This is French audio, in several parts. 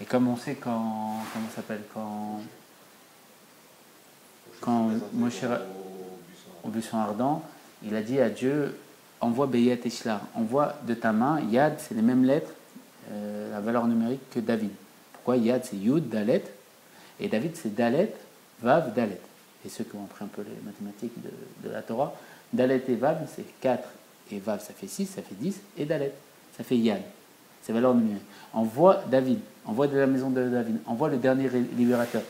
Et comme on sait comment ça s'appelle, quand Moshe au buisson ardent, il a dit à Dieu, envoie Beyat et Shlar, envoie de ta main, Yad, c'est les mêmes lettres, la valeur numérique que David. Pourquoi Yad, c'est Yud, Dalet, et David, c'est Dalet, Vav, Dalet. Et ceux qui ont appris un peu les mathématiques de la Torah, Dalet et Vav, c'est 4, et Vav, ça fait 6, ça fait 10, et Dalet, ça fait Yad. C'est valeur numérique. Envoie David, envoie de la maison de David, envoie le dernier libérateur.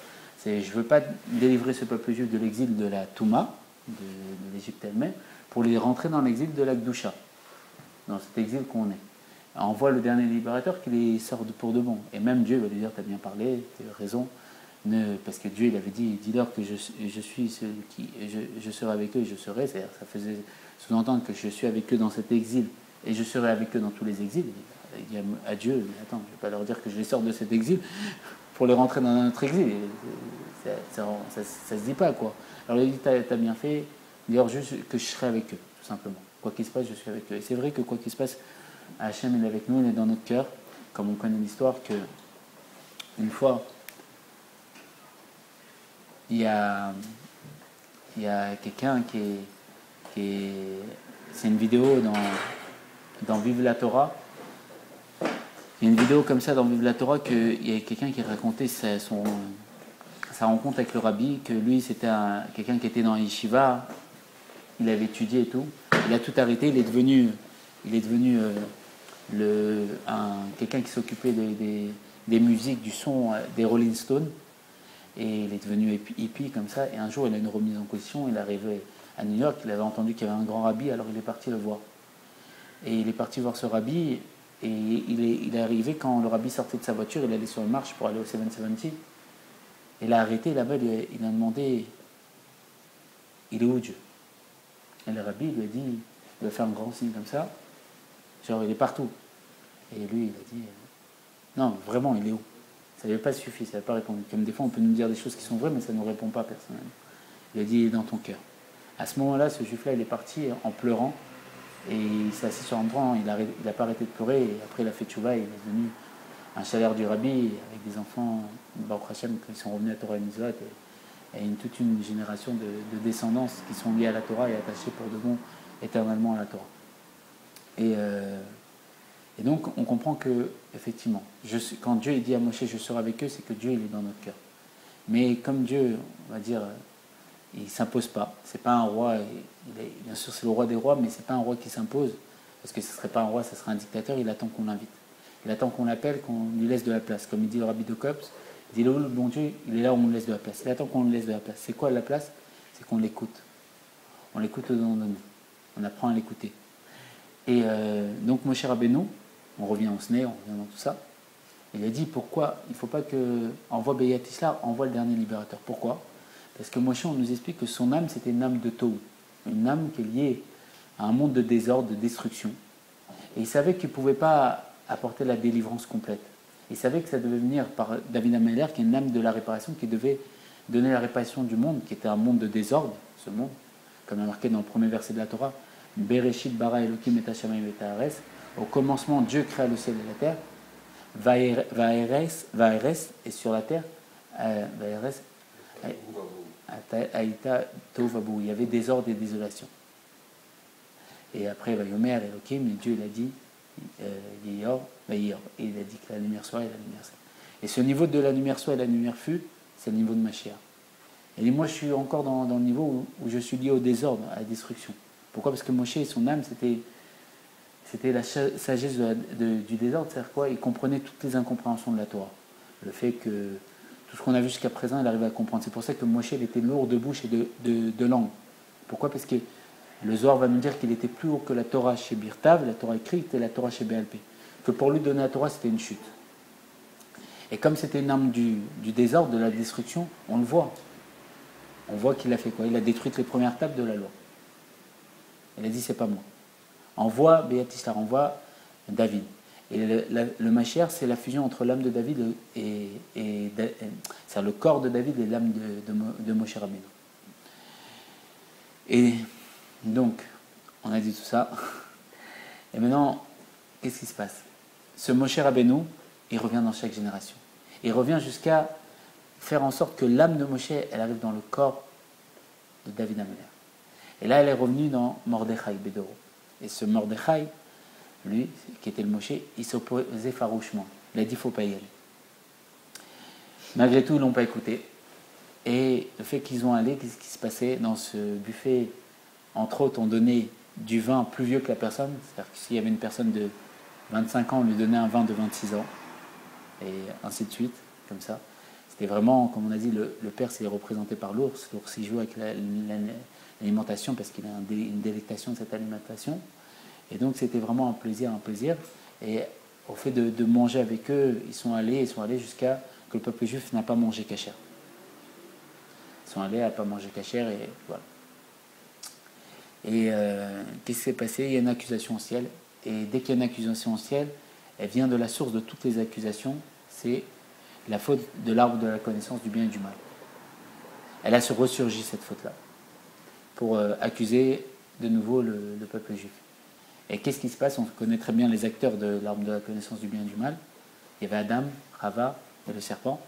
Je ne veux pas délivrer ce peuple juif de l'exil de la Touma, de l'Égypte elle-même, pour les rentrer dans l'exil de la Gdusha, dans cet exil qu'on est. Envoie le dernier libérateur qui les sort pour de bon. Et même Dieu va lui dire, tu as bien parlé, tu as raison, parce que Dieu il avait dit, dis-leur que je suis celui qui, je serai avec eux et je serai, c'est-à-dire ça faisait sous-entendre que je suis avec eux dans cet exil et je serai avec eux dans tous les exils. Il dit à Dieu, mais attends, je ne vais pas leur dire que je les sors de cet exil pour les rentrer dans notre exil. Ça se dit pas, quoi. Alors il dit, t'as bien fait, dis-leur juste que je serai avec eux, tout simplement. Quoi qu'il se passe, je suis avec eux. Et c'est vrai que quoi qu'il se passe, Hachem il est avec nous, il est dans notre cœur, comme on connaît l'histoire, que une fois, il y a quelqu'un c'est une vidéo dans Vive la Torah. Il y a une vidéo comme ça dans Vive la Torah qu'il y a quelqu'un qui racontait sa rencontre avec le rabbi, que lui c'était quelqu'un qui était dans Yeshiva, il avait étudié et tout, il a tout arrêté, il est devenu quelqu'un qui s'occupait des musiques, du son des Rolling Stones, et il est devenu hippie comme ça, et un jour il a une remise en question, il est arrivé à New York, il avait entendu qu'il y avait un grand rabbi, alors il est parti le voir. Et il est parti voir ce rabbi, et il est arrivé quand le rabbi sortait de sa voiture, il allait sur une marche pour aller au 770, et il a arrêté, là-bas il a demandé, il est où Dieu? Et le rabbi lui a dit, il lui a fait un grand signe comme ça, genre il est partout. Et lui il a dit, non vraiment il est où? Ça n'avait pas suffi, ça n'avait pas répondu. Comme des fois on peut nous dire des choses qui sont vraies, mais ça ne nous répond pas personnellement. Il a dit, il est dans ton cœur. À ce moment-là, ce juif-là, il est parti en pleurant, et il s'est assis sur un banc, il n'a pas arrêté de pleurer, et après il a fait tchouva, et il est devenu un chaleur du rabbi, avec des enfants, Baruch Hashem, qui sont revenus à Torah et Mitzvot, et toute une génération de descendants qui sont liés à la Torah et attachés pour de bon éternellement à la Torah. Et donc on comprend que, effectivement, quand Dieu dit à Moshe, je serai avec eux, c'est que Dieu il est dans notre cœur. Mais comme Dieu, on va dire, il ne s'impose pas. C'est pas un roi, bien sûr c'est le roi des rois, mais c'est pas un roi qui s'impose, parce que ce ne serait pas un roi, ce serait un dictateur, il attend qu'on l'invite. Il attend qu'on l'appelle, qu'on lui laisse de la place. Comme il dit le rabbi de Kops, il dit le bon Dieu, il est là où on lui laisse de la place. Il attend qu'on lui laisse de la place. C'est quoi la place? C'est qu'on l'écoute. On l'écoute au-dedans de nous. On apprend à l'écouter. Et donc Moshe Rabbeinu, on revient au Sné, on revient dans tout ça, il a dit pourquoi il ne faut pas que envoie Beyat Ishlar, envoie le dernier libérateur. Pourquoi? Parce que Moshe, on nous explique que son âme, c'était une âme de Tohu, une âme qui est liée à un monde de désordre, de destruction. Et il savait qu'il ne pouvait pas apporter la délivrance complète. Il savait que ça devait venir par David Ameller, qui est une âme de la réparation, qui devait donner la réparation du monde, qui était un monde de désordre, ce monde, comme il est marqué dans le premier verset de la Torah, Bereshit bara Elohim et Hashamayim et Haaretz. Au commencement, Dieu créa le ciel et la terre. Vaeres, et sur la terre, Vaeres, Aïta Tovabu. Il y avait désordre et désolation. Et après, Vayomer Elohim, et Dieu il a dit, Yor, Vayor. Et il a dit que la lumière soit et la lumière soit. Et ce niveau de la lumière soit et la lumière fut, c'est le niveau de Mashiach. Et moi, je suis encore dans le niveau où je suis lié au désordre, à la destruction. Pourquoi? Parce que Moshe et son âme, c'était la sagesse du désordre. C'est-à-dire quoi? Il comprenait toutes les incompréhensions de la Torah. Le fait que tout ce qu'on a vu jusqu'à présent, il arrivait à comprendre. C'est pour ça que Moshe il était lourd de bouche et de langue. Pourquoi? Parce que le Zohar va nous dire qu'il était plus haut que la Torah chez Birtav, la Torah écrite, et la Torah chez BLP. Que pour lui donner la Torah, c'était une chute. Et comme c'était une âme du désordre, de la destruction, on le voit. On voit qu'il a fait quoi? Il a détruit les premières tables de la loi. Il a dit, c'est pas moi. Envoie Béatislar, envoie David. Et le Mashiach, c'est la fusion entre l'âme de David c'est le corps de David et l'âme de Moshe Rabbeinu. Et donc, on a dit tout ça. Et maintenant, qu'est-ce qui se passe? Ce Moshe Rabbeinu, il revient dans chaque génération. Il revient jusqu'à faire en sorte que l'âme de Moshe, elle arrive dans le corps de David Ameler. Et là, elle est revenue dans Mordechai Bedoro. Et ce Mordechai, lui, qui était le Moshe, il s'opposait farouchement. Il a dit, il ne faut pas y aller. Malgré tout, ils ne l'ont pas écouté. Et le fait qu'ils ont allé, qu'est-ce qui se passait dans ce buffet? Entre autres, on donnait du vin plus vieux que la personne. C'est-à-dire que s'il y avait une personne de 25 ans, on lui donnait un vin de 26 ans. Et ainsi de suite, comme ça. C'était vraiment, comme on a dit, le père, c'est représenté par l'ours. L'ours, il joue avec l'alimentation parce qu'il a une délectation de cette alimentation. Et donc, c'était vraiment un plaisir. Et au fait de manger avec eux, ils sont allés jusqu'à que le peuple juif n'a pas mangé cachère. Ils sont allés à ne pas manger cachère et voilà. Et qu'est-ce qui s'est passé? Il y a une accusation au ciel. Et dès qu'il y a une accusation au ciel, elle vient de la source de toutes les accusations, c'est la faute de l'arbre de la connaissance du bien et du mal. Elle a se ressurgi, cette faute-là, pour accuser de nouveau le peuple juif. Et qu'est-ce qui se passe? On connaît très bien les acteurs de l'arbre de la connaissance du bien et du mal. Il y avait Adam, Rava et le serpent,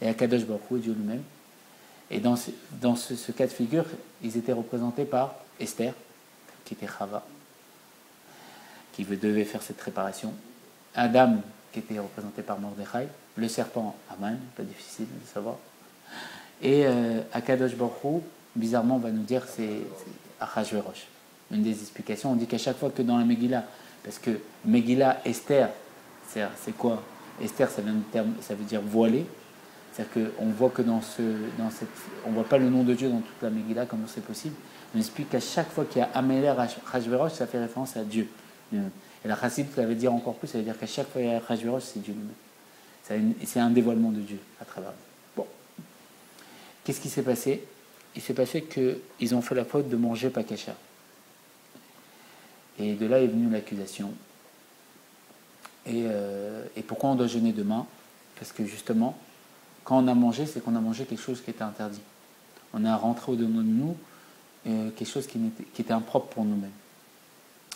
et Akadosh Baruch Hu, Dieu lui-même. Et dans ce cas de figure, ils étaient représentés par Esther, qui était Rava, qui devait faire cette réparation. Adam, qui était représenté par Mordechai. Le serpent, Aman, pas difficile de savoir. Et Akadosh Baruch Hu, bizarrement, on va nous dire c'est Achashverosh. Une des explications, on dit qu'à chaque fois que dans la Megillah, parce que Megillah, Esther, c'est quoi? Esther, ça veut dire voilé. C'est-à-dire qu'on voit que on voit pas le nom de Dieu dans toute la Megillah, comment c'est possible. On explique qu'à chaque fois qu'il y a Améler, Achashverosh, ça fait référence à Dieu. Et la Chassidut, ça veut dire encore plus, ça veut dire qu'à chaque fois qu'il y a Achashverosh, c'est Dieu lui-même. C'est un dévoilement de Dieu à travers lui. Bon. Qu'est-ce qui s'est passé? Il s'est passé qu'ils ont fait la faute de manger pas kasher. Et de là est venue l'accusation. Et pourquoi on doit jeûner demain? Parce que justement, quand on a mangé, c'est qu'on a mangé quelque chose qui était interdit. On a rentré au-dedans de nous quelque chose qui était impropre pour nous-mêmes.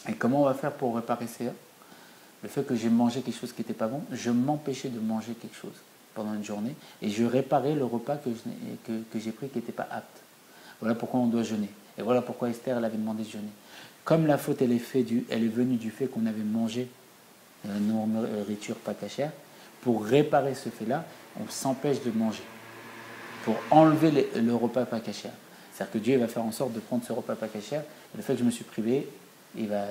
Et comment on va faire pour réparer ça? Le fait que j'ai mangé quelque chose qui n'était pas bon, je m'empêchais de manger quelque chose pendant une journée et je réparais le repas que j'ai pris qui n'était pas apte. Voilà pourquoi on doit jeûner. Et voilà pourquoi Esther elle avait demandé de jeûner. Comme la faute elle est venue du fait qu'on avait mangé la nourriture pas cachère, pour réparer ce fait-là, on s'empêche de manger. Pour enlever le repas pas cachère. C'est-à-dire que Dieu va faire en sorte de prendre ce repas pas cachère. Et le fait que je me suis privé, il va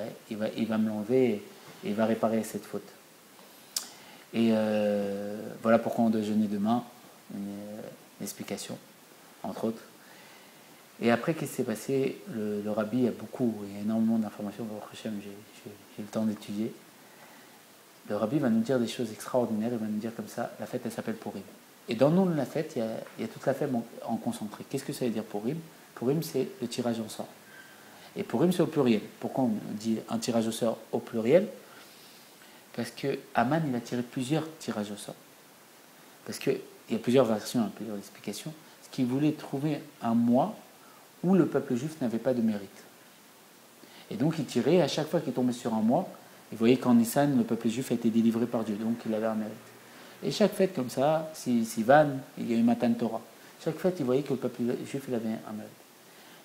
me l'enlever et il va réparer cette faute. Et voilà pourquoi on doit jeûner demain. Une explication, entre autres. Et après, qu'est-ce qui s'est passé? Le rabbi il y a énormément d'informations. J'ai le temps d'étudier. Le rabbi va nous dire des choses extraordinaires. Il va nous dire comme ça, la fête, elle s'appelle Purim. Et dans le nom de la fête, il y a toute la fête en concentré. Qu'est-ce que ça veut dire Purim? Purim, c'est le tirage au sort. Et Purim, c'est au pluriel. Pourquoi on dit un tirage au sort au pluriel? Parce que Aman, il a tiré plusieurs tirages au sort. Parce qu'il y a plusieurs versions, plusieurs explications. Ce qu'il voulait trouver un mois où le peuple juif n'avait pas de mérite. Et donc il tirait, à chaque fois qu'il tombait sur un mois, il voyait qu'en Nissan, le peuple juif a été délivré par Dieu, donc il avait un mérite. Et chaque fête comme ça, Sivan, il y a eu Matan Torah. Chaque fête, il voyait que le peuple juif il avait un mérite.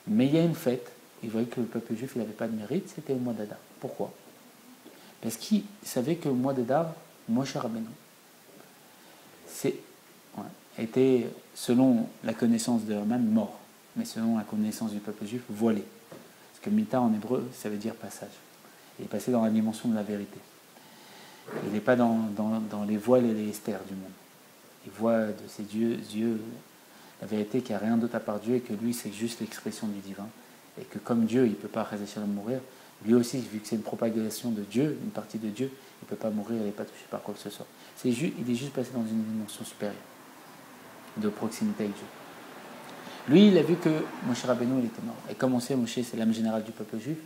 Mais il y a une fête, il voyait que le peuple juif n'avait pas de mérite, c'était le mois d'Adar. Pourquoi? Parce qu'il savait que le mois d'Adar, Moshe Rabbeinu, était, selon la connaissance de Haman, mort, mais selon la connaissance du peuple juif, voilé. Parce que Mita en hébreu, ça veut dire passage. Il est passé dans la dimension de la vérité. Il n'est pas dans les voiles et les esters du monde. Il voit de ses yeux la vérité qu'il n'y a rien d'autre à part Dieu et que lui, c'est juste l'expression du divin. Et que comme Dieu, il ne peut pas réussir à mourir, lui aussi, vu que c'est une propagation de Dieu, une partie de Dieu, il ne peut pas mourir, il n'est pas touché par quoi que ce soit. Il est juste passé dans une dimension supérieure, de proximité avec Dieu. Lui, il a vu que Moshe Rabbeinu, il était mort. Et comme on sait, Moshe, c'est l'âme générale du peuple juif.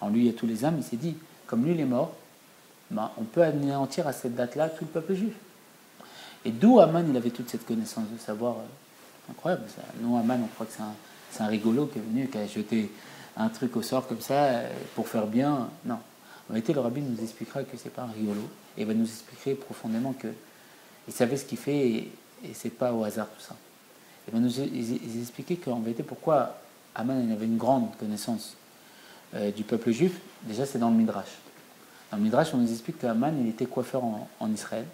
En lui, il y a tous les âmes. Il s'est dit, comme lui, il est mort, on peut anéantir à cette date-là tout le peuple juif. Et d'où Haman, il avait toute cette connaissance de savoir incroyable. Ça. Nous, Haman, on croit que c'est un rigolo qui est venu, qui a jeté un truc au sort comme ça pour faire bien. Non. En réalité, le rabbin nous expliquera que c'est pas un rigolo. Et il va nous expliquer profondément qu'il Il savait ce qu'il fait et c'est pas au hasard tout ça. Et bien ils expliquaient qu'en vérité, pourquoi Aman avait une grande connaissance du peuple juif. Déjà, c'est dans le Midrash. Dans le Midrash, on nous explique qu'Aman, il était coiffeur en Israël.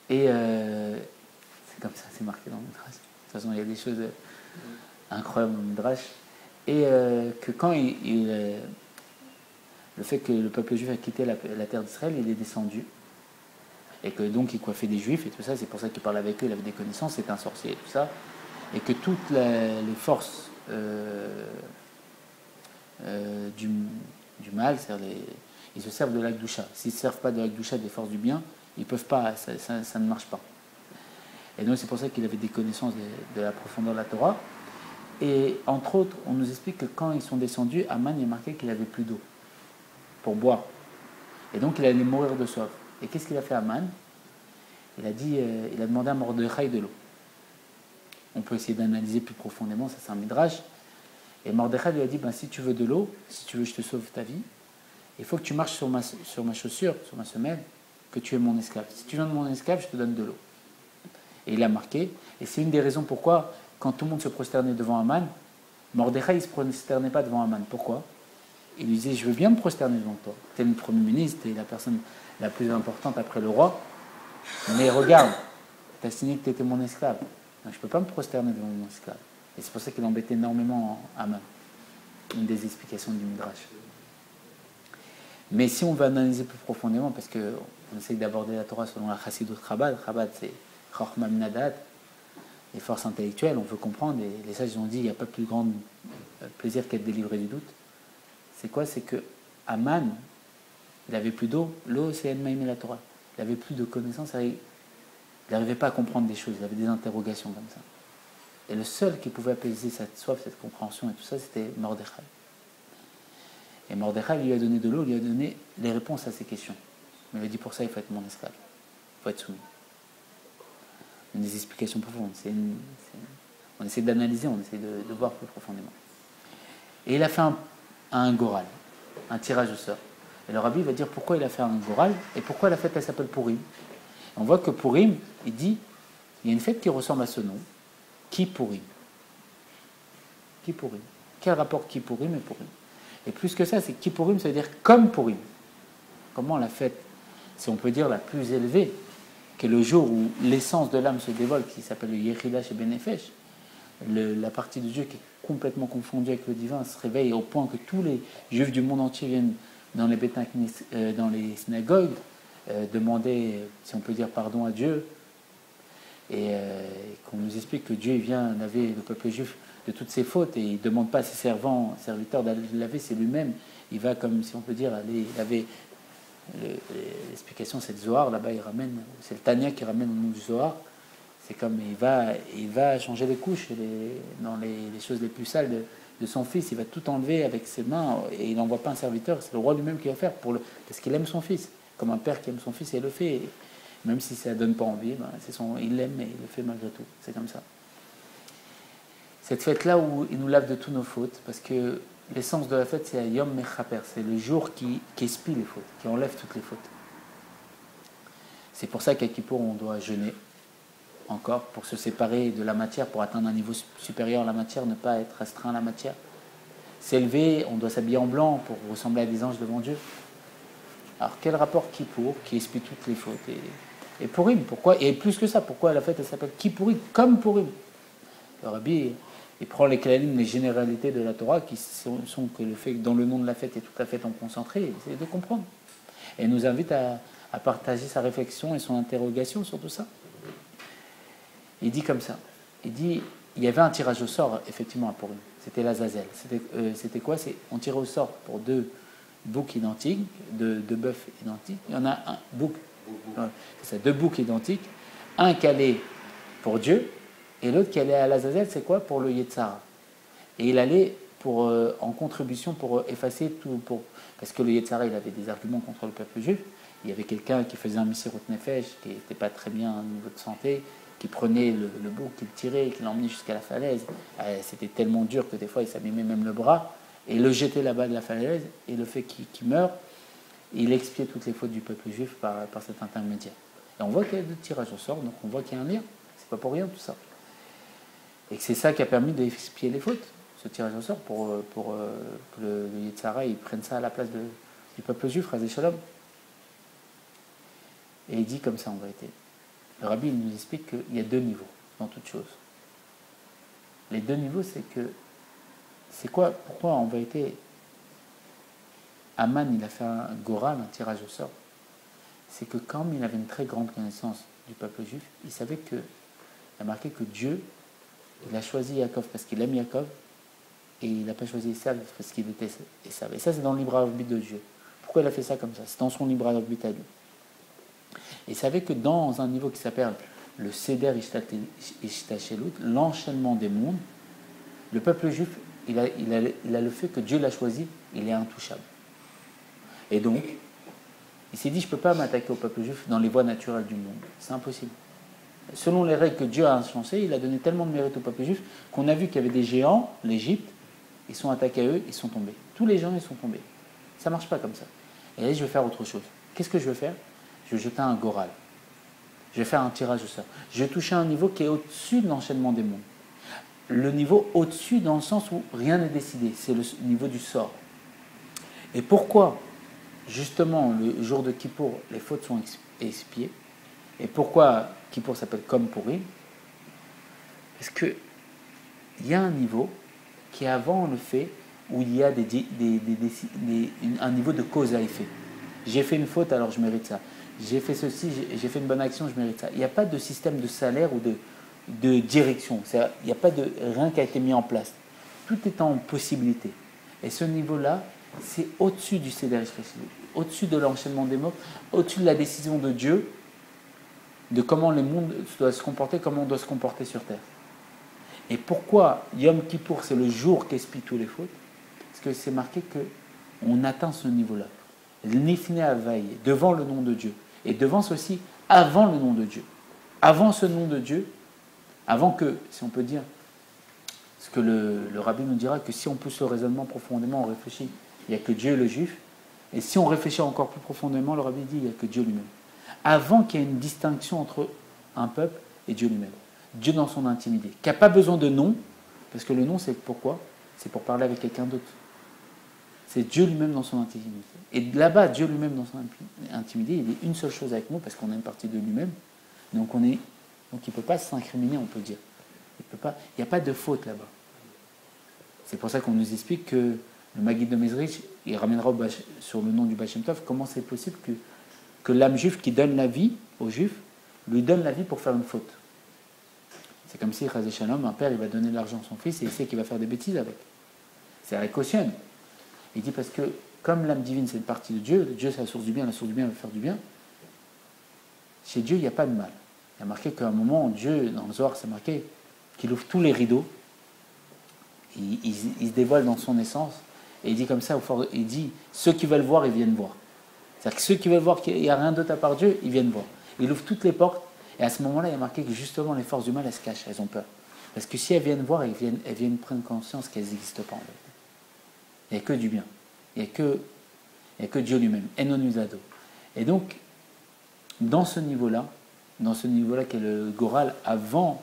Et c'est comme ça, c'est marqué dans le Midrash. De toute façon, il y a des choses incroyables dans le Midrash. Et que quand le fait que le peuple juif a quitté la terre d'Israël, il est descendu. Et que donc il coiffait des juifs et tout ça, c'est pour ça qu'il parlait avec eux, il avait des connaissances, c'était un sorcier et tout ça. Et que toutes les forces du mal, ils se servent de l'Akdoucha. S'ils ne se servent pas de l'Akdoucha, des forces du bien, ils ne peuvent pas, ça ne marche pas. Et donc c'est pour ça qu'il avait des connaissances de la profondeur de la Torah. Et entre autres, on nous explique que quand ils sont descendus, Aman, il est marqué qu'il n'avait plus d'eau pour boire. Et donc il allait mourir de soif. Et qu'est-ce qu'il a fait Aman? Il a demandé à Mordechai de l'eau. On peut essayer d'analyser plus profondément, ça c'est un midrash. Et Mordechai lui a dit, si tu veux de l'eau, si tu veux que je te sauve ta vie, il faut que tu marches sur ma chaussure, sur ma semelle, que tu es mon esclave. Si tu viens de mon esclave, je te donne de l'eau. Et il a marqué, et c'est une des raisons pourquoi, quand tout le monde se prosternait devant Aman, Mordechai ne se prosternait pas devant Aman. Pourquoi? Il lui disait, je veux bien me prosterner devant toi. Tu es le Premier ministre, tu es la personne la plus importante après le roi, mais regarde, tu as signé que tu étais mon esclave. Donc, je ne peux pas me prosterner devant mon esclave. Et c'est pour ça qu'il embêtait énormément Aman. Une des explications du Midrash. Mais si on veut analyser plus profondément, parce qu'on essaye d'aborder la Torah selon la Chassidut Chabad, Chabad c'est Chochma Minadat, les forces intellectuelles, on veut comprendre, et les sages ont dit il n'y a pas plus grand plaisir qu'être délivré du doute. C'est quoi? C'est que Aman, il n'avait plus d'eau, l'eau c'est Enmaïm et la Torah. Il n'avait plus de connaissances, il n'arrivait pas à comprendre des choses, il avait des interrogations comme ça. Et le seul qui pouvait apaiser cette soif, cette compréhension et tout ça, c'était Mordechai. Et Mordechai lui a donné de l'eau, lui a donné les réponses à ses questions. Il lui a dit pour ça, il faut être mon esclave. Il faut être soumis. Une des explications profondes. On essaie d'analyser, on essaie de voir plus profondément. Et il a fait un goral, un tirage au sort. Et le rabbi va dire pourquoi il a fait un goral et pourquoi la fête elle s'appelle Purim. Et on voit que Purim, il dit, il y a une fête qui ressemble à ce nom, Kippurim. Kippurim. Quel rapport Kippurim et Purim? Et plus que ça, c'est Kippurim, ça veut dire comme Purim. Comment la fête, si on peut dire la plus élevée, qui est le jour où l'essence de l'âme se dévoile, qui s'appelle le Yechilah chez Benefesh, la partie de Dieu qui est complètement confondue avec le divin se réveille au point que tous les juifs du monde entier viennent dans les synagogues demander, si on peut dire, pardon à Dieu, et qu'on nous explique que Dieu vient laver le peuple juif de toutes ses fautes, et il ne demande pas à ses serviteurs d'aller laver, c'est lui-même. Il va, comme si on peut dire, aller laver. L'explication, c'est le Zohar, là-bas il ramène, c'est le Tanya qui ramène au nom du Zohar. C'est comme il va changer les couches dans les choses les plus sales de son fils, il va tout enlever avec ses mains, et il n'envoie pas un serviteur, c'est le roi lui-même qui va faire, parce qu'il aime son fils, comme un père qui aime son fils, et il le fait. Et même si ça ne donne pas envie, il l'aime et il le fait malgré tout. C'est comme ça. Cette fête-là où il nous lave de toutes nos fautes, parce que l'essence de la fête, c'est Yom Mechaper, c'est le jour qui expie les fautes, qui enlève toutes les fautes. C'est pour ça qu'à Kippour, on doit jeûner encore, pour se séparer de la matière, pour atteindre un niveau supérieur à la matière, ne pas être restreint à la matière. S'élever, on doit s'habiller en blanc pour ressembler à des anges devant Dieu. Alors quel rapport Kippour, qui expie toutes les fautes, et Purim, pourquoi? Et plus que ça, pourquoi la fête elle s'appelle Kippourim, comme Purim? Le Rabbi, il prend les klalim, les généralités de la Torah, qui sont que le fait que dans le nom de la fête est toute la fête en concentré, il essaie de comprendre. Et il nous invite à partager sa réflexion et son interrogation sur tout ça. Il dit comme ça, il dit, il y avait un tirage au sort, effectivement, à Purim. C'était l'Azazel. C'était quoi? On tirait au sort pour deux boucs identiques, deux bœufs identiques. Il y en a un bouc. C'est ça, deux boucs identiques, un qui allait pour Dieu et l'autre qui allait à l'Azazel, c'est quoi? Pour le Yetzara. Et il allait en contribution pour effacer tout, parce que le Yetzara, il avait des arguments contre le peuple juif. Il y avait quelqu'un qui faisait un Messirut Nefesh, qui n'était pas très bien au niveau de santé, qui prenait le bouc, qui le tirait, qui l'emmenait jusqu'à la falaise. C'était tellement dur que des fois il s'abîmait même le bras, et le jetait là-bas de la falaise, et le fait qu'il meure, il expiait toutes les fautes du peuple juif par cet intermédiaire. Et on voit qu'il y a deux tirages au sort, donc on voit qu'il y a un lien. C'est pas pour rien tout ça. Et que c'est ça qui a permis d'expier les fautes, ce tirage au sort, pour que le Yetzirah il prenne ça à la place du peuple juif, Razé Shalom. Et il dit comme ça en vérité. Le rabbi il nous explique qu'il y a deux niveaux dans toute chose. Les deux niveaux, c'est que pourquoi en vérité Aman il a fait un goral, un tirage au sort. C'est que comme il avait une très grande connaissance du peuple juif, il savait il a marqué que Dieu, il a choisi Yaakov parce qu'il aime Yaakov, et il n'a pas choisi Esav parce qu'il était Esav. Et ça, c'est dans le libre arbitre de Dieu. Pourquoi il a fait ça comme ça? C'est dans son libre arbitre à lui. Et il savait que dans un niveau qui s'appelle le Seder Ishtachelut, l'enchaînement des mondes, le peuple juif, il a le fait que Dieu l'a choisi, il est intouchable. Et donc, il s'est dit, je ne peux pas m'attaquer au peuple juif dans les voies naturelles du monde. C'est impossible. Selon les règles que Dieu a instaurées, il a donné tellement de mérite au peuple juif qu'on a vu qu'il y avait des géants, l'Égypte, ils sont attaqués à eux, ils sont tombés. Tous les gens, ils sont tombés. Ça ne marche pas comme ça. Et là, je vais faire autre chose. Qu'est-ce que je vais faire? Je vais jeter un goral. Je vais faire un tirage au sort. Je vais toucher un niveau qui est au-dessus de l'enchaînement des mondes. Le niveau au-dessus dans le sens où rien n'est décidé. C'est le niveau du sort. Et pourquoi, justement, le jour de Kippour, les fautes sont expiées? Et pourquoi Kippour s'appelle comme Pourim? Parce qu'il y a un niveau qui est avant le fait où il y a un niveau de cause à effet. J'ai fait une faute, alors je mérite ça. J'ai fait ceci, j'ai fait une bonne action, je mérite ça. Il n'y a pas de système de salaire ou de direction. Il n'y a pas de rien qui a été mis en place. Tout est en possibilité. Et ce niveau-là, c'est au-dessus du Seder Ishtachelut, au-dessus de l'enchaînement des mots, au-dessus de la décision de Dieu, de comment le monde doit se comporter, comment on doit se comporter sur Terre. Et pourquoi Yom Kippour, c'est le jour qu'expie tous les fautes? Parce que c'est marqué qu'on atteint ce niveau-là. L'Nifne Havaï, devant le nom de Dieu. Et devant ceci, avant le nom de Dieu. Avant ce nom de Dieu, avant que, si on peut dire, ce que le rabbi nous dira, que si on pousse le raisonnement profondément, on réfléchit, il n'y a que Dieu le juif. Et si on réfléchit encore plus profondément, le rabbi dit, il n'y a que Dieu lui-même. Avant qu'il y ait une distinction entre un peuple et Dieu lui-même. Dieu dans son intimité, qui n'a pas besoin de nom, parce que le nom, c'est pourquoi? C'est pour parler avec quelqu'un d'autre. C'est Dieu lui-même dans son intimité. Et là-bas, Dieu lui-même dans son intimité, il est une seule chose avec nous, parce qu'on a une partie de lui-même. Donc il ne peut pas s'incriminer, on peut dire. Il n'y a pas de faute là-bas. C'est pour ça qu'on nous explique que le Maguide de Mezrich, il ramènera sur le nom du Baal Shem Tov, comment c'est possible que l'âme juive qui donne la vie aux juifs, lui donne la vie pour faire une faute. C'est comme si, Razé Shalom, un père, il va donner de l'argent à son fils et il sait qu'il va faire des bêtises avec. C'est la cautionne. Il dit parce que, comme l'âme divine, c'est une partie de Dieu, Dieu c'est la source du bien va faire du bien. Chez Dieu, il n'y a pas de mal. Il y a marqué qu'à un moment, Dieu, dans le Zohar, c'est marqué qu'il ouvre tous les rideaux, il se dévoile dans son essence, et il dit comme ça, il dit, ceux qui veulent voir, ils viennent voir. C'est-à-dire que ceux qui veulent voir qu'il n'y a rien d'autre à part Dieu, ils viennent voir. Il ouvre toutes les portes, et à ce moment-là, il y a marqué que justement, les forces du mal, elles se cachent, elles ont peur. Parce que si elles viennent voir, elles viennent prendre conscience qu'elles n'existent pas en fait. Il n'y a que du bien. Il n'y a que Dieu lui-même. Enon Usado. Et donc, dans ce niveau-là qui est le Goral, avant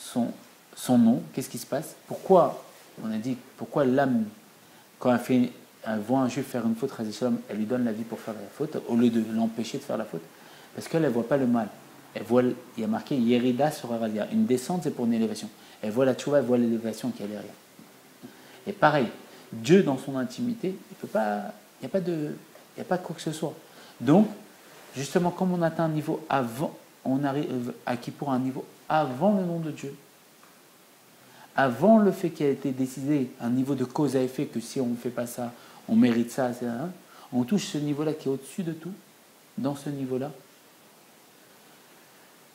son nom, qu'est-ce qui se passe? Pourquoi l'âme, quand elle voit un juif faire une faute, elle lui donne la vie pour faire la faute, au lieu de l'empêcher de faire la faute? Parce qu'elle ne voit pas le mal. Il y a marqué Yerida sur Aralia. Une descente, c'est pour une élévation. Elle voit la tchouva, elle voit l'élévation qui est derrière. Et pareil, Dieu dans son intimité, il n'y a pas quoi que ce soit. Donc, justement, comme on atteint un niveau avant, on arrive à Kippour un niveau avant le nom de Dieu. Avant le fait qu'il a été décidé, un niveau de cause à effet, que si on ne fait pas ça, on mérite ça, etc. On touche ce niveau-là qui est au-dessus de tout. Dans ce niveau-là,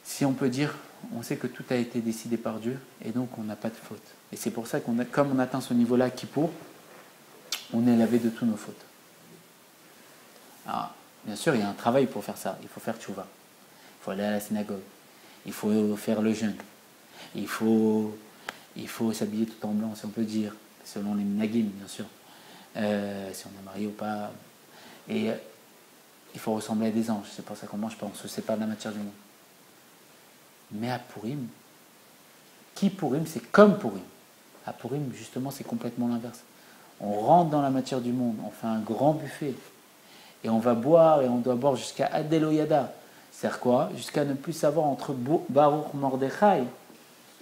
si on peut dire, on sait que tout a été décidé par Dieu, et donc on n'a pas de faute. Et c'est pour ça comme on atteint ce niveau-là à Kippour, on est lavé de toutes nos fautes. Alors, bien sûr, il y a un travail pour faire ça. Il faut faire tchouva. Il faut aller à la synagogue. Il faut faire le jeûne. Il faut s'habiller tout en blanc, si on peut dire, selon les minagim, bien sûr. Si on est marié ou pas. Et il faut ressembler à des anges. C'est pour ça qu'on mange pas, on se sépare de la matière du monde. Mais à Purim, qui Purim, c'est comme Purim. À Purim, justement, c'est complètement l'inverse. On rentre dans la matière du monde, on fait un grand buffet, et on va boire, et on doit boire jusqu'à Adeloyada. C'est-à-dire quoi? Jusqu'à ne plus savoir entre Baruch Mordechai,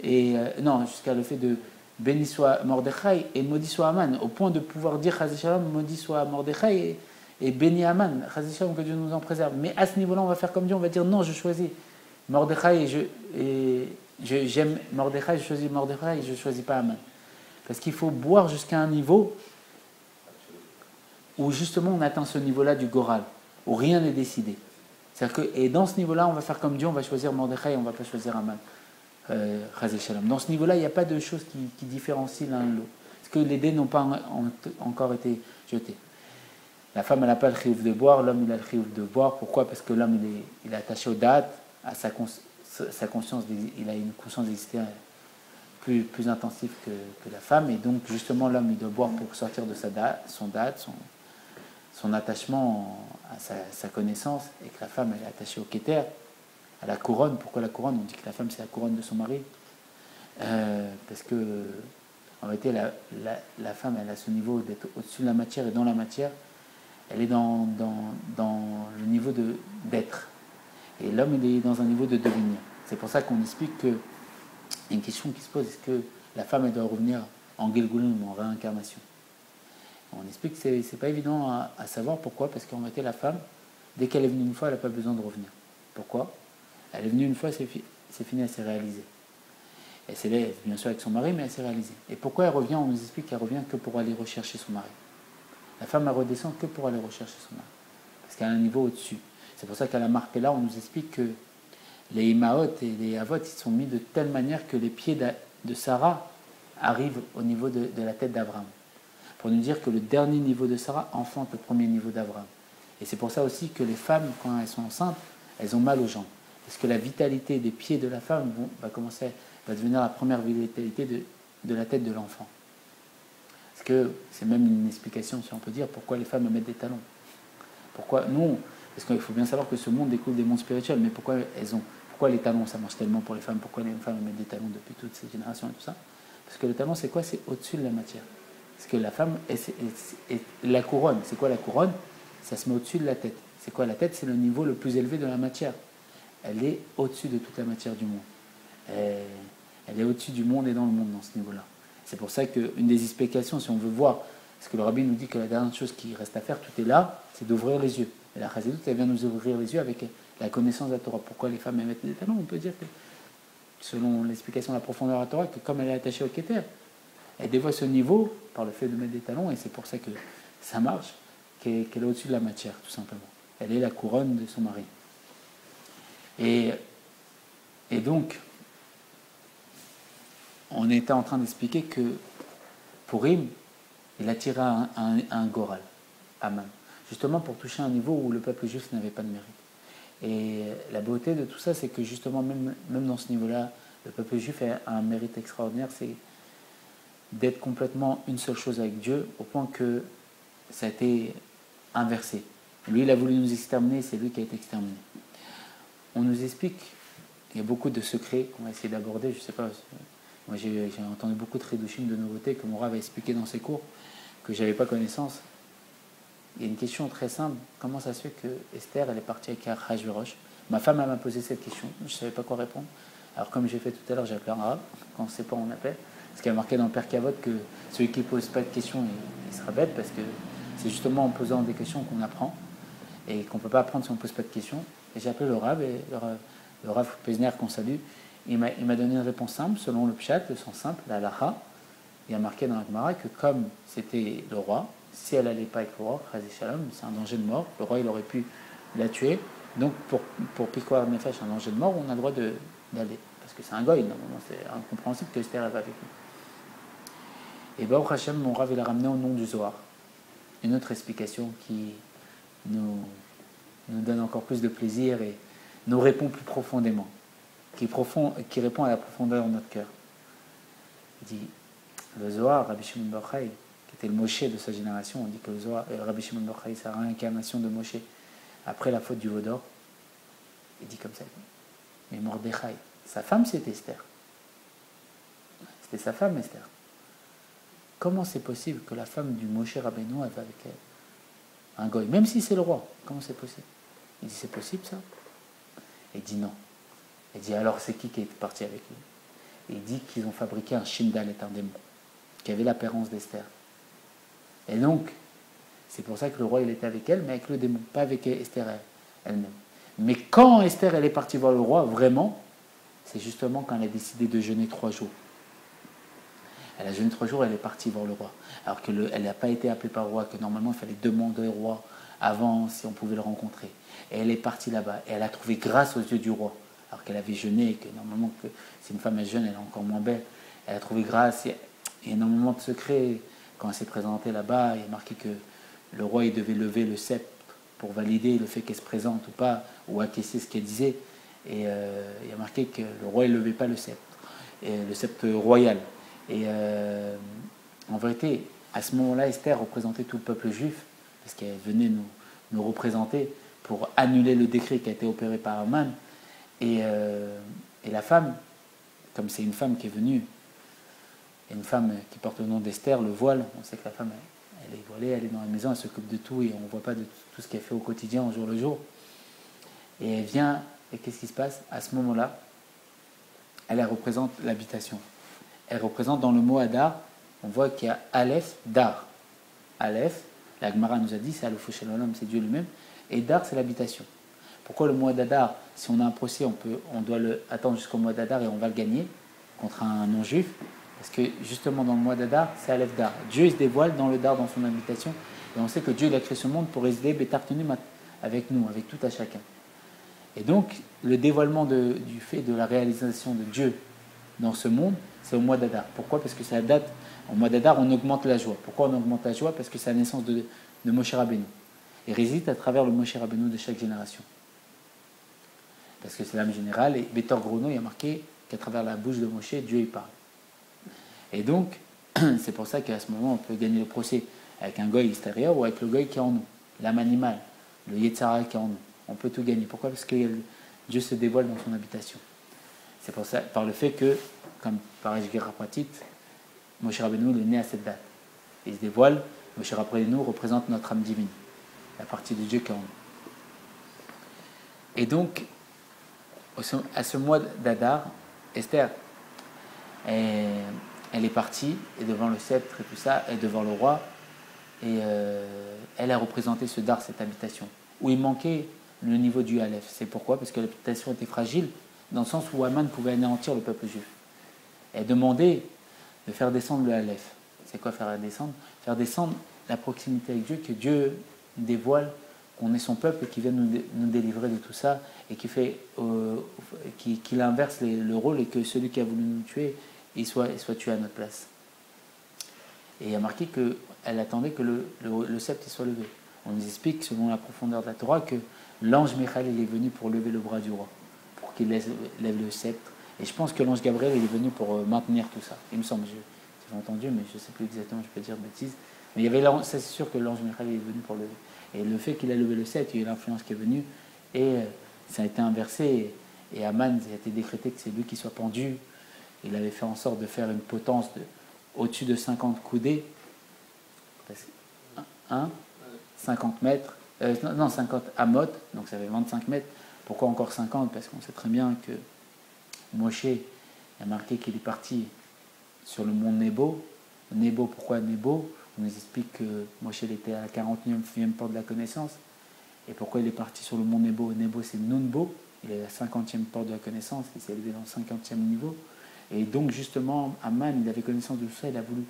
et non, jusqu'à le fait de béni soit Mordechai et maudit soit Aman, au point de pouvoir dire Chazé Shalom, maudit soit Mordechai et béni Aman, Chazé Shalom, que Dieu nous en préserve. Mais à ce niveau-là, on va faire comme Dieu, on va dire non, je choisis Mordechai j'aime Mordechai, je choisis Mordechai et je ne choisis pas Aman. Parce qu'il faut boire jusqu'à un niveau où justement on atteint ce niveau-là du Goral, où rien n'est décidé. C'est-à-dire que, et dans ce niveau-là, on va faire comme Dieu, on va choisir Mordechai et on ne va pas choisir Aman. Chazé Shalom. Dans ce niveau-là, il n'y a pas de choses qui différencient l'un de l'autre. Parce que les dés n'ont pas encore été jetés. La femme, elle n'a pas le chiyuv de boire, l'homme, il a le chiyuv de boire. Pourquoi? Parce que l'homme, il est attaché aux dates, à sa conscience, il a une conscience d'exister plus intensive que la femme. Et donc, justement, l'homme, il doit boire pour sortir de son attachement à sa connaissance, et que la femme, elle est attachée au kéter, à la couronne. Pourquoi la couronne? On dit que la femme, c'est la couronne de son mari. Parce que, en réalité, la femme, elle a ce niveau d'être au-dessus de la matière, et dans la matière, elle est dans le niveau d'être. Et l'homme, il est dans un niveau de devenir. C'est pour ça qu'on explique qu'il y a une question qui se pose, est-ce que la femme, elle doit revenir en Gilgulim, en réincarnation? On explique que ce n'est pas évident à savoir. Pourquoi? Parce qu'en réalité, la femme, dès qu'elle est venue une fois, elle n'a pas besoin de revenir. Pourquoi? Elle est venue une fois, c'est fini, elle s'est réalisée. Elle s'élève bien sûr avec son mari, mais elle s'est réalisée. Et pourquoi elle revient? On nous explique qu'elle revient que pour aller rechercher son mari. La femme, elle redescend que pour aller rechercher son mari. Parce qu'elle a un niveau au-dessus. C'est pour ça qu'à la marque là, on nous explique que les Imaot et les Avot, ils sont mis de telle manière que les pieds de Sarah arrivent au niveau de la tête d'Abraham. Pour nous dire que le dernier niveau de Sarah enfante le premier niveau d'Abraham. Et c'est pour ça aussi que les femmes, quand elles sont enceintes, elles ont mal aux jambes. Parce que la vitalité des pieds de la femme va devenir la première vitalité de la tête de l'enfant. Parce que c'est même une explication, si on peut dire, pourquoi les femmes mettent des talons. Pourquoi non? Parce qu'il faut bien savoir que ce monde découle des mondes spirituels, mais pourquoi les talons, ça marche tellement pour les femmes? Pourquoi les femmes mettent des talons depuis toutes ces générations et tout ça? Parce que le talon, c'est quoi? C'est au-dessus de la matière. Parce que la femme, la couronne, c'est quoi la couronne? Ça se met au-dessus de la tête. C'est quoi la tête? C'est le niveau le plus élevé de la matière. Elle est au-dessus de toute la matière du monde. Elle est au-dessus du monde et dans le monde, dans ce niveau-là. C'est pour ça qu'une des explications, si on veut voir, parce que le rabbin nous dit que la dernière chose qui reste à faire, tout est là, c'est d'ouvrir les yeux. Et la Chassidoute, elle vient nous ouvrir les yeux avec la connaissance de la Torah. Pourquoi les femmes mettent des talons? On peut dire que, selon l'explication de la profondeur de la Torah, que comme elle est attachée au kéter, elle dévoie ce niveau par le fait de mettre des talons, et c'est pour ça que ça marche, qu'elle est au-dessus de la matière, tout simplement. Elle est la couronne de son mari. Et donc, on était en train d'expliquer que Purim, il attira un Goral, Aman, justement pour toucher un niveau où le peuple juif n'avait pas de mérite. Et la beauté de tout ça, c'est que justement, même dans ce niveau-là, le peuple juif a un mérite extraordinaire, c'est d'être complètement une seule chose avec Dieu, au point que ça a été inversé. Lui, il a voulu nous exterminer, c'est lui qui a été exterminé. On nous explique, il y a beaucoup de secrets qu'on va essayer d'aborder, je ne sais pas, moi j'ai entendu beaucoup de Chidushim, de nouveautés que mon Rav a expliqué dans ses cours, que je n'avais pas connaissance. Il y a une question très simple, comment ça se fait que Esther, elle est partie avec Achashverosh? Ma femme, elle m'a posé cette question, je ne savais pas quoi répondre. Alors comme j'ai fait tout à l'heure, j'ai appelé un Rav, quand on ne sait pas, on appelle. Parce qu'il y a marqué dans le Père Kavod que celui qui ne pose pas de questions, il sera bête, parce que c'est justement en posant des questions qu'on apprend, et qu'on ne peut pas apprendre si on ne pose pas de questions. Et j'ai appelé le Rav, et le Rav Pesner qu'on salue, il m'a donné une réponse simple, selon le Pshat, le sens simple, la Halacha. Il y a marqué dans la Gemara que comme c'était le roi, si elle n'allait pas avec le roi, Chazé Shalom, c'est un danger de mort, le roi il aurait pu la tuer. Donc pour Pikwar Nefesh, un danger de mort, on a le droit d'aller. Parce que c'est un goy, normalement, c'est incompréhensible que Esther va avec lui. Et Baruch Hashem, mon Rav, il a ramené au nom du Zohar une autre explication qui nous donne encore plus de plaisir et nous répond plus profondément, qui répond à la profondeur de notre cœur. Il dit, le Zohar, Rabbi Shimon Bar Yochai, qui était le Moshe de sa génération, on dit que le Zohar, Rabbi Shimon Bar Yochai, c'est la réincarnation de Moshe. après la faute du veau d'or, il dit comme ça, mais Mordechai, sa femme c'était Esther. C'était sa femme Esther. Comment c'est possible que la femme du Moshe Rabbeinu elle va avec elle, un goy, même si c'est le roi, comment c'est possible? Il dit c'est possible ça? Il dit non. Il dit alors c'est qui est parti avec lui? Il dit qu'ils ont fabriqué un Shindal, un démon, qui avait l'apparence d'Esther. Et donc, c'est pour ça que le roi il était avec elle, mais avec le démon, pas avec Esther elle-même. Mais quand Esther elle est partie voir le roi, vraiment, c'est justement quand elle a décidé de jeûner 3 jours. Elle a jeûné 3 jours, elle est partie voir le roi. Alors qu'elle n'a pas été appelée par le roi, que normalement il fallait demander au roi avant si on pouvait le rencontrer. Et elle est partie là-bas, et elle a trouvé grâce aux yeux du roi. Alors qu'elle avait jeûné, et que normalement, si une femme est jeune, elle est encore moins belle. Elle a trouvé grâce, il y a énormément de secrets. Quand elle s'est présentée là-bas, il y a marqué que le roi il devait lever le sceptre pour valider le fait qu'elle se présente ou pas, ou acquiescer ce qu'elle disait. Et il y a marqué que le roi ne levait pas le sceptre royal. Et en vérité, à ce moment-là, Esther représentait tout le peuple juif, parce qu'elle venait nous représenter pour annuler le décret qui a été opéré par Haman. Et la femme, comme c'est une femme qui est venue, une femme qui porte le nom d'Esther, le voile, on sait que la femme, elle est voilée, elle est dans la maison, elle s'occupe de tout, et on ne voit pas de tout ce qu'elle fait au quotidien, au jour le jour. Et elle vient, et qu'est-ce qui se passe? À ce moment-là, elle représente l'habitation. Elle représente dans le mot Hadar, on voit qu'il y a Aleph, Dar. Aleph, la Gemara nous a dit, c'est Aleph Shalom, c'est Dieu lui-même, et Dar, c'est l'habitation. Pourquoi le mois d'Adar? Si on a un procès, on doit attendre jusqu'au mois d'Adar et on va le gagner contre un non-juif. Parce que justement dans le mois d'Adar, c'est Aleph Dar. Dieu il se dévoile dans le Dar, dans son habitation. Et on sait que Dieu il a créé ce monde pour résider Betartenu avec nous, avec tout à chacun. Et donc, le dévoilement du fait de la réalisation de Dieu dans ce monde, c'est au mois d'Adar. Pourquoi? Parce que c'est la date, au mois d'Adar, on augmente la joie. Pourquoi on augmente la joie? Parce que c'est la naissance de Moshe Rabbeinu. Et réside à travers le Moshe Rabbeinu de chaque génération. Parce que c'est l'âme générale, et Betor Grono, il y a marqué qu'à travers la bouche de Moshe, Dieu y parle. Et donc, c'est pour ça qu'à ce moment, on peut gagner le procès avec un goy extérieur ou avec le goy qui est en nous, l'âme animale, le Yetzara qui est en nous. On peut tout gagner. Pourquoi? Parce que Dieu se dévoile dans son habitation. C'est pour ça, par le fait que, comme par Eshgera Pratit, Moshe Rabbeinu est né à cette date. Il se dévoile, Moshe Rabbeinu représente notre âme divine, la partie de Dieu qui est en nous. Et donc, à ce mois d'Adar, Esther, elle est partie, et devant le sceptre et tout ça, et devant le roi, et elle a représenté ce dar, cette habitation, où il manquait le niveau du Aleph. C'est pourquoi? Parce que l'habitation était fragile, dans le sens où Haman pouvait anéantir le peuple juif. Elle demandait de faire descendre le Aleph. C'est quoi faire descendre? Faire descendre la proximité avec Dieu, que Dieu dévoile qu'on est son peuple qui vient nous délivrer de tout ça et qu'il inverse le rôle et que celui qui a voulu nous tuer, il soit tué à notre place. Et il y a marqué qu'elle attendait que le sceptre soit levé. On nous explique, selon la profondeur de la Torah, que l'ange Michael il est venu pour lever le bras du roi, pour qu'il lève le sceptre. Et je pense que l'ange Gabriel il est venu pour maintenir tout ça. Il me semble, j'ai entendu, mais je ne sais plus exactement, je peux dire bêtise. Mais il y avait c'est sûr que l'ange Michael est venu pour lever. Et le fait qu'il a levé le sceptre, il y a eu l'influence qui est venue, et ça a été inversé, et Haman, il a été décrété que c'est lui qui soit pendu. Il avait fait en sorte de faire une potence au-dessus de 50 coudées, 50 mètres, 50 amot, donc ça fait 25 mètres. Pourquoi encore 50? Parce qu'on sait très bien que Moshe a marqué qu'il est parti sur le mont Nebo. Nebo, pourquoi Nebo? On nous explique que Moshe était à la 49e porte de la connaissance. Et pourquoi il est parti sur le mont Nebo? Nebo, c'est Nunbo. Il est à la 50e porte de la connaissance. Il s'est élevé dans le 50e niveau. Et donc, justement, Haman, il avait connaissance de tout ça. Il a voulu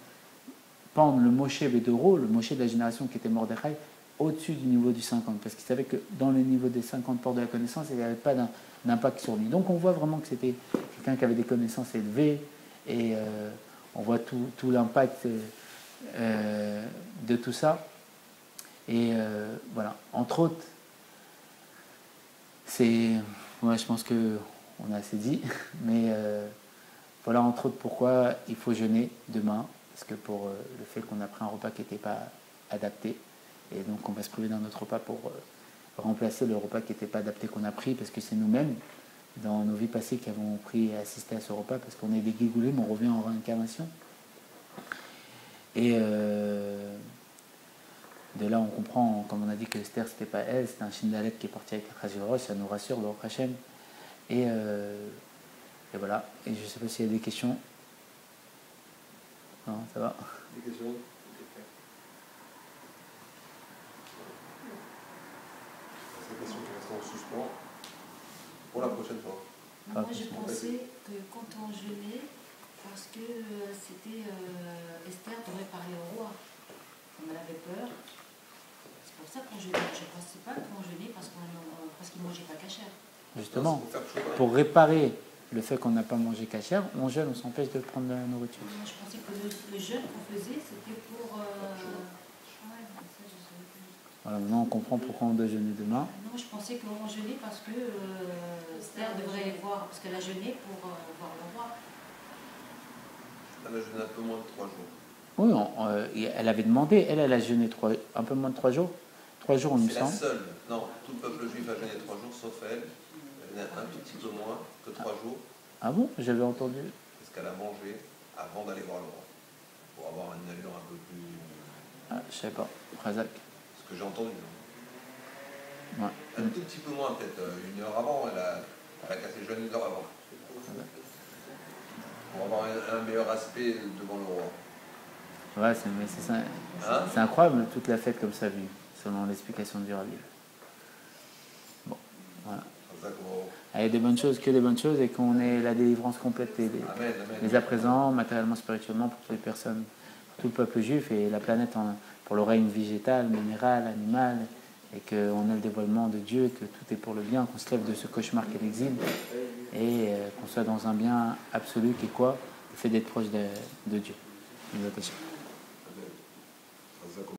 pendre le Moshe Bédoro, le Moshe de la génération qui était Mordechai, au-dessus du niveau du 50. Parce qu'il savait que dans le niveau des 50 portes de la connaissance, il n'y avait pas d'impact sur lui. Donc, on voit vraiment que c'était quelqu'un qui avait des connaissances élevées. Et on voit tout l'impact de tout ça. Et voilà, entre autres, je pense qu'on a assez dit, mais voilà entre autres pourquoi il faut jeûner demain, parce que pour le fait qu'on a pris un repas qui n'était pas adapté, et donc on va se priver d'un autre repas pour remplacer le repas qui n'était pas adapté qu'on a pris, parce que c'est nous-mêmes, dans nos vies passées, qui avons pris et assisté à ce repas, parce qu'on est des Guigoulim, on revient en réincarnation. Et de là, on comprend, comme on a dit, que Esther, c'était pas elle, c'était un Shindalet qui est parti avec Achashverosh, ça nous rassure, le Hachem. Et voilà. Et je ne sais pas s'il y a des questions. Non, ça va. Des questions? C'est des questions qui restent en suspens pour la prochaine fois. Moi, je pensais que quand on jeûnait, parce que c'était Esther devait parler au roi. On avait peur. C'est pour ça qu'on jeûnait. Je ne pensais pas qu'on jeûnait parce qu'il ne mangeait pas cachère. Justement, pour réparer le fait qu'on n'a pas mangé cachère, on jeûne, on s'empêche de prendre de la nourriture. Moi, je pensais que le jeûne qu'on faisait, c'était pour... Voilà, maintenant on comprend pourquoi on doit jeûner demain. Non, je pensais qu'on jeûnait parce que Esther devrait voir, parce qu'elle a jeûné pour voir le roi. Elle a jeûné un peu moins de 3 jours. Oui, elle avait demandé, elle a jeûné un peu moins de 3 jours. 3 jours, on me C'est la semble. seule. Non, tout le peuple juif a jeûné 3 jours, sauf elle. Elle a un tout petit peu moins que 3 jours. Ah bon? J'avais entendu. Parce qu'elle a mangé avant d'aller voir le roi. Pour avoir une allure un peu plus... Ah, je sais pas. Razak. Ce que j'ai entendu. Ouais. Un tout petit peu moins, peut-être 1 heure avant. Elle a cassé le jeûne 1 heure avant. Pour avoir un meilleur aspect devant le roi. Ouais, c'est incroyable toute la fête comme ça vue, selon l'explication du Rabbi. Bon, voilà. Il y a des bonnes choses, que des bonnes choses, et qu'on ait la délivrance complète les à présent, matériellement, spirituellement, pour toutes les personnes, pour tout le peuple juif et la planète pour le règne végétal, minéral, animal, et qu'on ait le dévoilement de Dieu, que tout est pour le bien, qu'on se lève de ce cauchemar qu'est l'exil, et qu'on soit dans un bien absolu qui est quoi? Le fait d'être proche de Dieu.